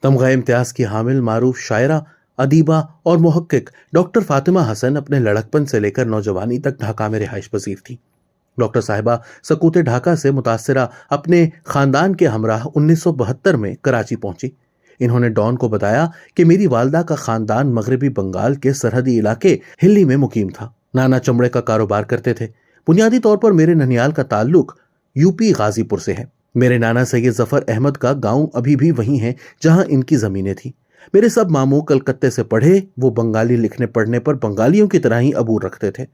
तमगा इम्तियाज की हामिल मारूफ शायरा, अदीबा और मुहक्किक डॉक्टर फातिमा हसन अपने लड़कपन से लेकर नौजवानी तक ढाका में रिहाइश पजीर थी। डॉक्टर साहिबा सकूते ढाका से मुतासरा अपने खानदान के हमराह 1972 में कराची पहुंची। इन्होंने डॉन को बताया कि मेरी वालदा का खानदान मगरबी बंगाल के सरहदी इलाके हिल्ली में मुकीम था। नाना चमड़े का कारोबार करते थे। बुनियादी तौर पर मेरे ननियाल का ताल्लुक यूपी गाजीपुर से है। मेरे नाना सैयद जफर अहमद का गांव अभी भी वही है जहां इनकी जमीनें थी। मेरे सब मामू कलकत्ते से पढ़े, वो बंगाली लिखने पढ़ने पर बंगालियों की तरह ही अबूर रखते थे।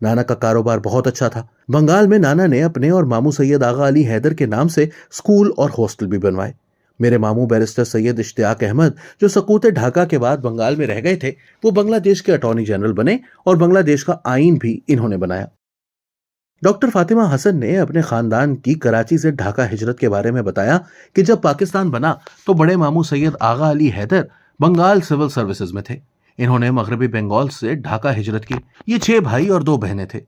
नाना का कारोबार बहुत अच्छा था। बंगाल में नाना ने अपने और मामू सैयद आगा अली हैदर के नाम से स्कूल और हॉस्टल भी बनवाए। मेरे मामू बैरिस्टर सैयद इश्तियाक अहमद, जो सकूते ढाका के बाद बंगाल में रह गए थे, वो बांग्लादेश के अटॉर्नी जनरल बने और बांग्लादेश का आईन भी इन्होंने बनाया। डॉक्टर फातिमा हसन ने अपने खानदान की कराची से ढाका हिजरत के बारे में बताया कि जब पाकिस्तान बना तो बड़े मामू सैयद आगा अली हैदर बंगाल सिविल सर्विसेज में थे। इन्होंने मगरबी बंगाल से ढाका हिजरत की। ये 6 भाई और 2 बहनें थे।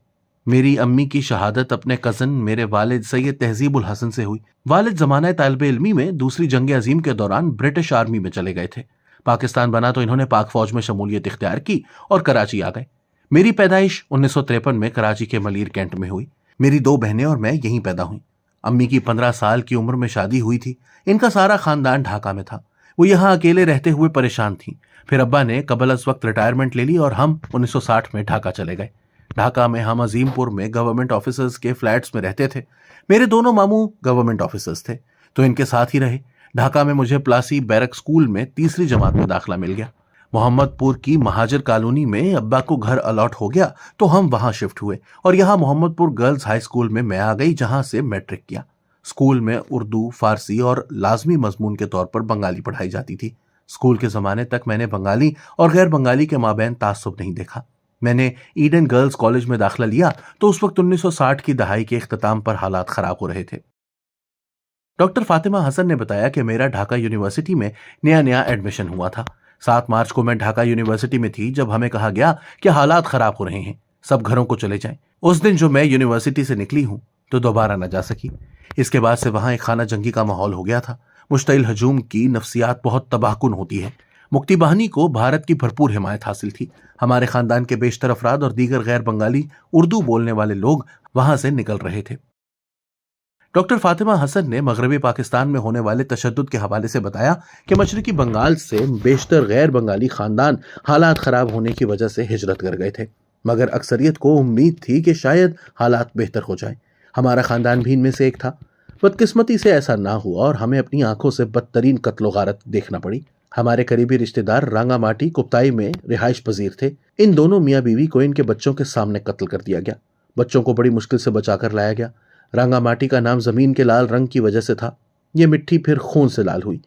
मेरी अम्मी की शहादत अपने कजन मेरे वालिद सैयद तहजीबुल हसन से हुई। वालिद जमाने तालिब इल्मी में दूसरी जंग अजीम के दौरान ब्रिटिश आर्मी में चले गए थे। पाकिस्तान बना तो इन्होंने पाक फौज में शमूलियत इख्तियार की और कराची आ गए। मेरी पैदाइश 1953 में कराची के मलीर कैंट में हुई। मेरी 2 बहनें और मैं यहीं पैदा हुई। अम्मी की 15 साल की उम्र में शादी हुई थी। इनका सारा खानदान ढाका में था। वो यहाँ अकेले रहते हुए परेशान थी। फिर अब्बा ने कबल अज वक्त रिटायरमेंट ले ली और हम 1960 में ढाका चले गए। ढाका में हम अजीमपुर में गवर्नमेंट ऑफिसर्स के फ्लैट्स में रहते थे। मेरे दोनों मामू गवर्नमेंट ऑफिसर्स थे तो इनके साथ ही रहे। ढाका में मुझे प्लासी बैरक स्कूल में 3री जमात में दाखिला मिल गया। मोहम्मदपुर की महाजर कॉलोनी में अब्बा को घर अलॉट हो गया तो हम वहां शिफ्ट हुए और यहाँ मोहम्मदपुर गर्ल्स हाई स्कूल में मैं आ गई, जहां से मैट्रिक किया। स्कूल में उर्दू, फारसी और लाजमी मजमून के तौर पर बंगाली पढ़ाई जाती थी। स्कूल के ज़माने तक मैंने बंगाली और गैर बंगाली के माबैन तासुब नहीं देखा। मैंने ईडन गर्ल्स कॉलेज में दाखिला लिया तो उस वक्त 1960 की दहाई के इख्तिताम पर हालात खराब हो रहे थे। डॉक्टर फातिमा हसन ने बताया कि मेरा ढाका यूनिवर्सिटी में नया नया एडमिशन हुआ था। 7 मार्च को मैं ढाका यूनिवर्सिटी में थी जब हमें कहा गया कि हालात खराब हो रहे हैं, सब घरों को चले जाएं। उस दिन जो मैं यूनिवर्सिटी से निकली हूं तो दोबारा न जा सकी। इसके बाद से वहां एक खाना जंगी का माहौल हो गया था। मुश्तइल हजूम की नफ्सियात बहुत तबाहकुन होती है। मुक्ति बाहिनी को भारत की भरपूर हिमायत हासिल थी। हमारे खानदान के बेशतर अफराद और दीगर गैर बंगाली उर्दू बोलने वाले लोग वहां से निकल रहे थे। डॉक्टर फातिमा हसन ने मगरबी पाकिस्तान में होने वाले तशद्दुद के हवाले से बताया कि मशरकी बंगाल से बेशतर गैर बंगाली खानदान हालात खराब होने की वजह से हिजरत कर गए थे, मगर अक्सरियत को उम्मीद थी कि शायद हालात बेहतर हो जाए। हमारा खानदान भी इनमें से एक था। बदकिस्मती से ऐसा ना हुआ और हमें अपनी आंखों से बदतरीन कत्लो गारत देखना पड़ी। हमारे करीबी रिश्तेदार रांगामाटी कुप्ताई में रिहाइश पजीर थे। इन दोनों मियाँ बीवी को इनके बच्चों के सामने कत्ल कर दिया गया। बच्चों को बड़ी मुश्किल से बचाकर लाया गया। रांगामाटी का नाम जमीन के लाल रंग की वजह से था। यह मिट्टी फिर खून से लाल हुई।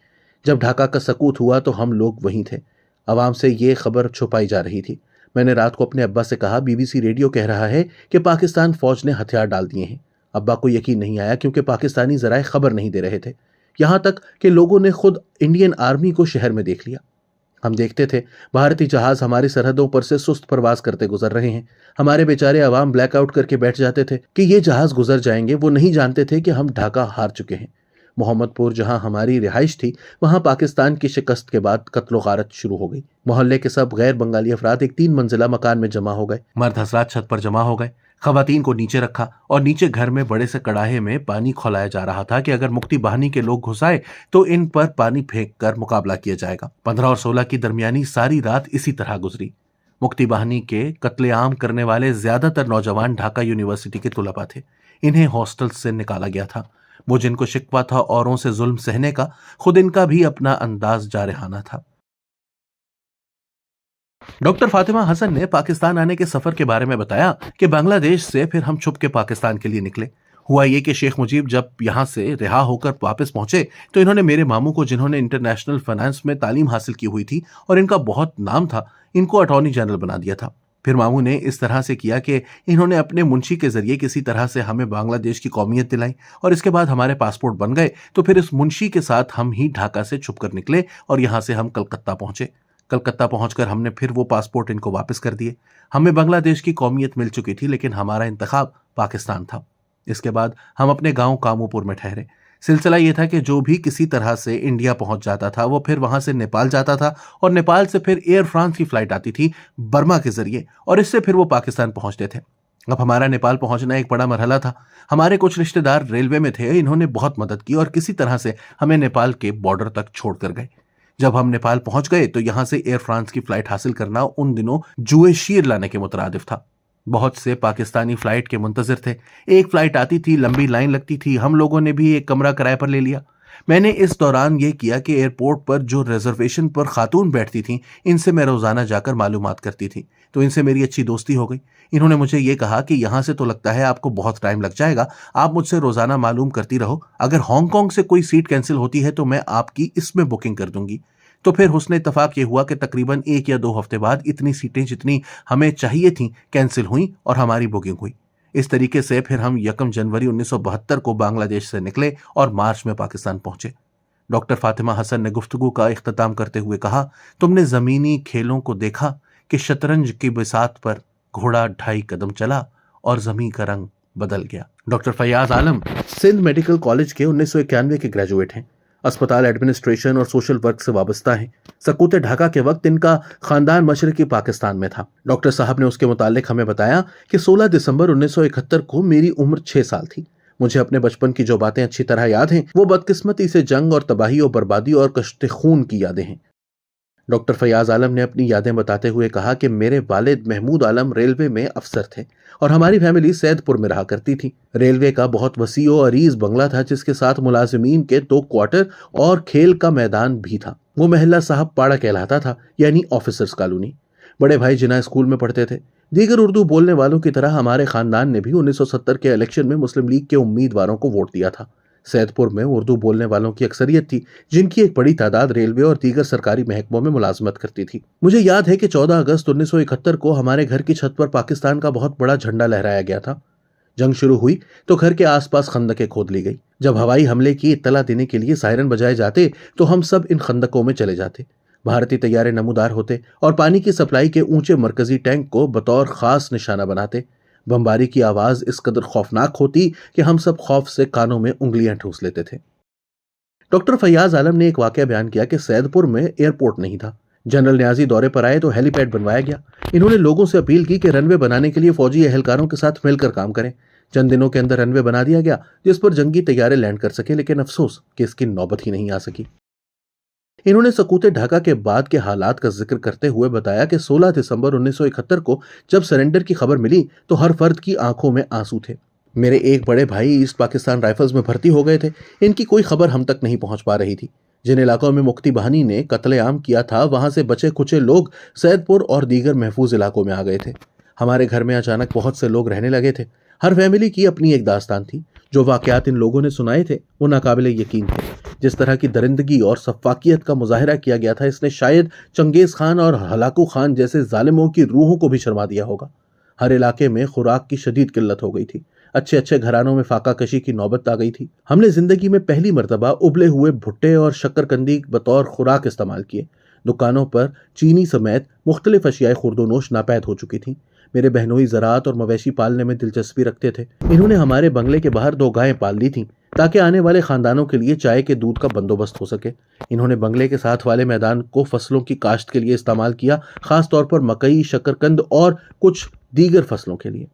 जब ढाका का सकूत हुआ तो हम लोग वहीं थे। अवाम से ये खबर छुपाई जा रही थी। मैंने रात को अपने अब्बा से कहा, बीबीसी रेडियो कह रहा है कि पाकिस्तान फौज ने हथियार डाल दिए हैं। अब्बा को यकीन नहीं आया क्योंकि पाकिस्तानी जराए खबर नहीं दे रहे थे। यहां तक कि लोगों ने खुद इंडियन आर्मी को शहर में देख लिया। हम देखते थे भारतीय जहाज हमारी सरहदों पर से सुस्त परवाज करते गुजर रहे हैं। हमारे बेचारे अवाम ब्लैकआउट करके बैठ जाते थे कि ये जहाज गुजर जाएंगे। वो नहीं जानते थे कि हम ढाका हार चुके हैं। मोहम्मदपुर जहां हमारी रिहाइश थी, वहां पाकिस्तान की शिकस्त के बाद कत्लो गारत शुरू हो गई। मोहल्ले के सब गैर बंगाली अफराद एक 3 मंजिला मकान में जमा हो गए। मर्द हजरात छत पर जमा हो गए। खवातीन को नीचे रखा और नीचे घर में बड़े से कड़ाहे में पानी खौलाया जा रहा था कि अगर मुक्ति बाहिनी के लोग घुस आए तो इन पर पानी फेंक कर मुकाबला किया जाएगा। 15 और 16 की दरमियानी सारी रात इसी तरह गुजरी। मुक्ति बाहिनी के कत्लेआम करने वाले ज्यादातर नौजवान ढाका यूनिवर्सिटी के तुलबा थे। इन्हें हॉस्टल से निकाला गया था। वो जिनको शिकवा था औरों से जुल्म सहने का, खुद इनका भी अपना अंदाज जारहाना था। डॉक्टर फातिमा हसन ने पाकिस्तान आने के सफर के बारे में बताया कि बांग्लादेश से फिर हम छुप के पाकिस्तान के लिए निकले। हुआ ये कि शेख मुजीब जब यहाँ से रिहा होकर वापस पहुंचे तो इन्होंने मेरे मामू को, जिन्होंने इंटरनेशनल फाइनेंस में तालीम हासिल की हुई थी और इनका बहुत नाम था, इनको अटॉर्नी जनरल बना दिया था। फिर मामू ने इस तरह से किया कि इन्होंने अपने मुंशी के जरिए किसी तरह से हमें बांग्लादेश की कौमियत दिलाई और इसके बाद हमारे पासपोर्ट बन गए। तो फिर इस मुंशी के साथ हम ही ढाका से छुपकर निकले और यहाँ से हम कलकत्ता पहुंचे। कलकत्ता पहुंचकर हमने फिर वो पासपोर्ट इनको वापस कर दिए। हमें बांग्लादेश की कौमियत मिल चुकी थी लेकिन हमारा इंतखाब पाकिस्तान था। इसके बाद हम अपने गांव कामूपुर में ठहरे। सिलसिला ये था कि जो भी किसी तरह से इंडिया पहुंच जाता था वो फिर वहां से नेपाल जाता था और नेपाल से फिर एयर फ्रांस की फ्लाइट आती थी बर्मा के जरिए और इससे फिर वो पाकिस्तान पहुंचते थे। अब हमारा नेपाल पहुंचना एक बड़ा मरहला था। हमारे कुछ रिश्तेदार रेलवे में थे, इन्होंने बहुत मदद की और किसी तरह से हमें नेपाल के बॉर्डर तक छोड़कर गए। जब हम नेपाल पहुंच गए तो यहां से एयर फ्रांस की फ्लाइट हासिल करना उन दिनों जुए शीर लाने के मुतरादिफ था। बहुत से पाकिस्तानी फ्लाइट के मुंतजिर थे। एक फ्लाइट आती थी, लंबी लाइन लगती थी। हम लोगों ने भी एक कमरा किराए पर ले लिया। मैंने इस दौरान ये किया कि एयरपोर्ट पर जो रिजर्वेशन पर खातून बैठती थीं, इनसे मैं रोजाना जाकर मालूमात करती थी, तो इनसे मेरी अच्छी दोस्ती हो गई। इन्होंने मुझे ये कहा कि यहाँ से तो लगता है आपको बहुत टाइम लग जाएगा, आप मुझसे रोजाना मालूम करती रहो। अगर हांगकांग से कोई सीट कैंसिल होती है तो मैं आपकी इसमें बुकिंग कर दूंगी। तो फिर हुस्न इत्तफाक ये हुआ कि तकरीबन 1 या 2 हफ्ते बाद इतनी सीटें जितनी हमें चाहिए थीं कैंसिल हुई और हमारी बुकिंग हुई। इस तरीके से फिर हम 1 जनवरी 1972 को बांग्लादेश से निकले और मार्च में पाकिस्तान पहुंचे। डॉक्टर फातिमा हसन ने गुफ्तगू का इख्तिताम करते हुए कहा, तुमने जमीनी खेलों को देखा कि शतरंज की बिसात पर घोड़ा 2.5 कदम चला और जमीन का रंग बदल गया। डॉक्टर फैयाज आलम सिंध मेडिकल कॉलेज के 1991 के ग्रेजुएट हैं। अस्पताल एडमिनिस्ट्रेशन और सोशल वर्क से वाबस्ता हैं। सकूते ढाका के वक्त इनका खानदान मशरकी पाकिस्तान में था। डॉक्टर साहब ने उसके मुतालिक हमें बताया कि 16 दिसंबर 1971 को मेरी उम्र 6 साल थी। मुझे अपने बचपन की जो बातें अच्छी तरह याद हैं वो बदकिस्मती से जंग और तबाही और बर्बादी और कश्ते खून की यादें हैं। डॉक्टर फैयाज आलम ने अपनी यादें बताते हुए कहा कि मेरे वालिद महमूद आलम रेलवे में अफसर थे और हमारी फैमिली सैदपुर में रहा करती थी। रेलवे का बहुत वसी और अरीज बंगला था जिसके साथ मुलाजिमीन के 2 क्वार्टर और खेल का मैदान भी था। वो महल्ला साहब पाड़ा कहलाता था, यानी ऑफिसर्स कॉलोनी। बड़े भाई जिना स्कूल में पढ़ते थे। दीगर उर्दू बोलने वालों की तरह हमारे खानदान ने भी 1970 के इलेक्शन में मुस्लिम लीग के उम्मीदवारों को वोट दिया था। सैदपुर में उर्दू बोलने वालों की अक्सरियत थी, जिनकी एक बड़ी तादाद रेलवे और दीगर सरकारी महकमों में मुलाजमत करती थी। मुझे याद है कि 14 अगस्त 1971 को हमारे घर की छत पर पाकिस्तान का बहुत बड़ा झंडा लहराया गया था। जंग शुरू हुई तो घर के आसपास खंदकें खोद ली गई। जब हवाई हमले की इत्तला देने के लिए सायरन बजाए जाते तो हम सब इन खंदकों में चले जाते। भारतीय तैयारे नमूदार होते और पानी की सप्लाई के ऊंचे मरकजी टैंक को बतौर खास निशाना बनाते। बमबारी की आवाज इस कदर खौफनाक होती कि हम सब खौफ से कानों में उंगलियां ठूस लेते थे। डॉक्टर फैयाज आलम ने एक वाकया बयान किया कि सैदपुर में एयरपोर्ट नहीं था। जनरल न्याजी दौरे पर आए तो हेलीपैड बनवाया गया। इन्होंने लोगों से अपील की कि रनवे बनाने के लिए फौजी एहलकारों के साथ मिलकर काम करें। चंद दिनों के अंदर रनवे बना दिया गया जिस पर जंगी तैयारे लैंड कर सके, लेकिन अफसोस कि इसकी नौबत ही नहीं आ सकी। इन्होंने सकूते ढाका के बाद के हालात का जिक्र करते हुए बताया कि 16 दिसंबर 1971 को जब सरेंडर की खबर मिली तो हर फर्द की आंखों में आंसू थे। मेरे एक बड़े भाई ईस्ट पाकिस्तान राइफल्स में भर्ती हो गए थे। इनकी कोई खबर हम तक नहीं पहुंच पा रही थी। जिन इलाकों में मुक्ति बहानी ने कत्लेआम किया था वहां से बचे कुचे लोग सैदपुर और दीगर महफूज इलाकों में आ गए थे। हमारे घर में अचानक बहुत से लोग रहने लगे थे। हर फैमिली की अपनी एक दास्तान थी। जो वाकयात इन लोगों ने सुनाए थे वो नाकाबिले यकीन थे। जिस तरह की दरिंदगी और सफाकियत का मुजाहिरा किया गया था, इसने शायद चंगेज खान और हलाकू खान जैसे जालिमों की रूहों को भी शर्मा दिया होगा। हर इलाके में खुराक की शदीद किल्लत हो गई थी। अच्छे अच्छे घरानों में फाका कशी की नौबत आ गई थी। हमने जिंदगी में पहली मर्तबा उबले हुए भुट्टे और शक्करकंदी बतौर खुराक इस्तेमाल किए। दुकानों पर चीनी समेत मुख्तलिफ अशियाए खुर्दोनोश नापैद हो चुकी थी। मेरे बहनोई ज़राअत और मवेशी पालने में दिलचस्पी रखते थे। इन्होंने हमारे बंगले के बाहर 2 गायें पाल ली थीं ताकि आने वाले खानदानों के लिए चाय के दूध का बंदोबस्त हो सके। इन्होंने बंगले के साथ वाले मैदान को फसलों की काश्त के लिए इस्तेमाल किया, खास तौर पर मकई, शकरकंद और कुछ दीगर फसलों के लिए।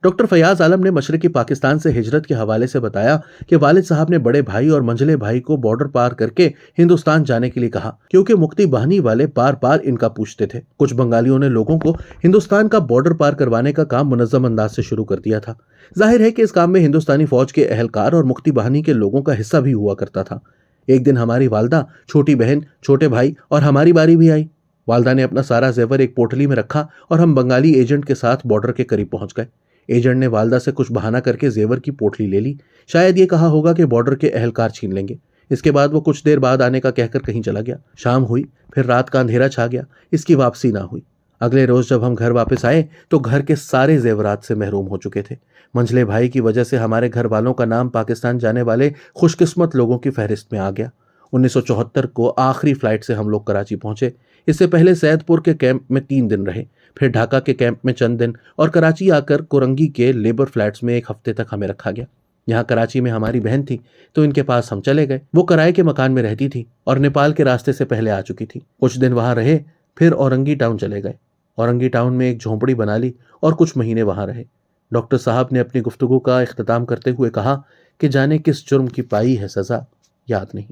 डॉक्टर फैयाज आलम ने मशरकी पाकिस्तान से हिजरत के हवाले से बताया कि वालिद साहब ने बड़े भाई और मंझले भाई को बॉर्डर पार करके हिंदुस्तान जाने के लिए कहा, क्योंकि मुक्ति बहानी वाले पार पार इनका पूछते थे। कुछ बंगालियों ने लोगों को हिंदुस्तान का बॉर्डर पार करवाने का काम मुनज़्ज़म अंदाज से शुरू कर दिया था। जाहिर है कि इस काम में हिंदुस्तानी फौज के एहलकार और मुक्ति बहानी के लोगों का हिस्सा भी हुआ करता था। एक दिन हमारी वालदा, छोटी बहन, छोटे भाई और हमारी बारी भी आई। वालदा ने अपना सारा जेवर एक पोटली में रखा और हम बंगाली एजेंट के साथ बॉर्डर के करीब पहुंच गए। एजेंट ने वालदा से कुछ बहाना करके जेवर की पोटली ले ली। शायद ये कहा होगा कि बॉर्डर के एहलकार छीन लेंगे। इसके बाद वो कुछ देर बाद आने का कहकर कहीं चला गया। शाम हुई, फिर रात का अंधेरा छा गया। इसकी वापसी ना हुई। अगले रोज जब हम घर वापस आए तो घर के सारे जेवरात से महरूम हो चुके थे। मंझले भाई की वजह से हमारे घर वालों का नाम पाकिस्तान जाने वाले खुशकिस्मत लोगों की फहरिस्त में आ गया। 1974 को आखिरी फ्लाइट से हम लोग कराची पहुंचे। इससे पहले सैदपुर के कैंप में 3 दिन रहे, फिर ढाका के कैंप में चंद दिन और कराची आकर कोरंगी के लेबर फ्लैट्स में 1 हफ्ते तक हमें रखा गया। یہاں کراچی میں ہماری بہن تھی تو ان کے پاس ہم چلے گئے. وہ کرائے کے مکان میں رہتی تھی اور نیپال کے راستے سے پہلے آ چکی تھی. کچھ دن وہاں رہے، پھر اورنگی ٹاؤن چلے گئے. اورنگی ٹاؤن میں ایک جھونپڑی بنا لی اور کچھ مہینے وہاں رہے. ڈاکٹر صاحب نے اپنی گفتگو کا اختتام کرتے ہوئے کہا کہ جانے کس جرم کی پائی ہے سزا، یاد نہیں.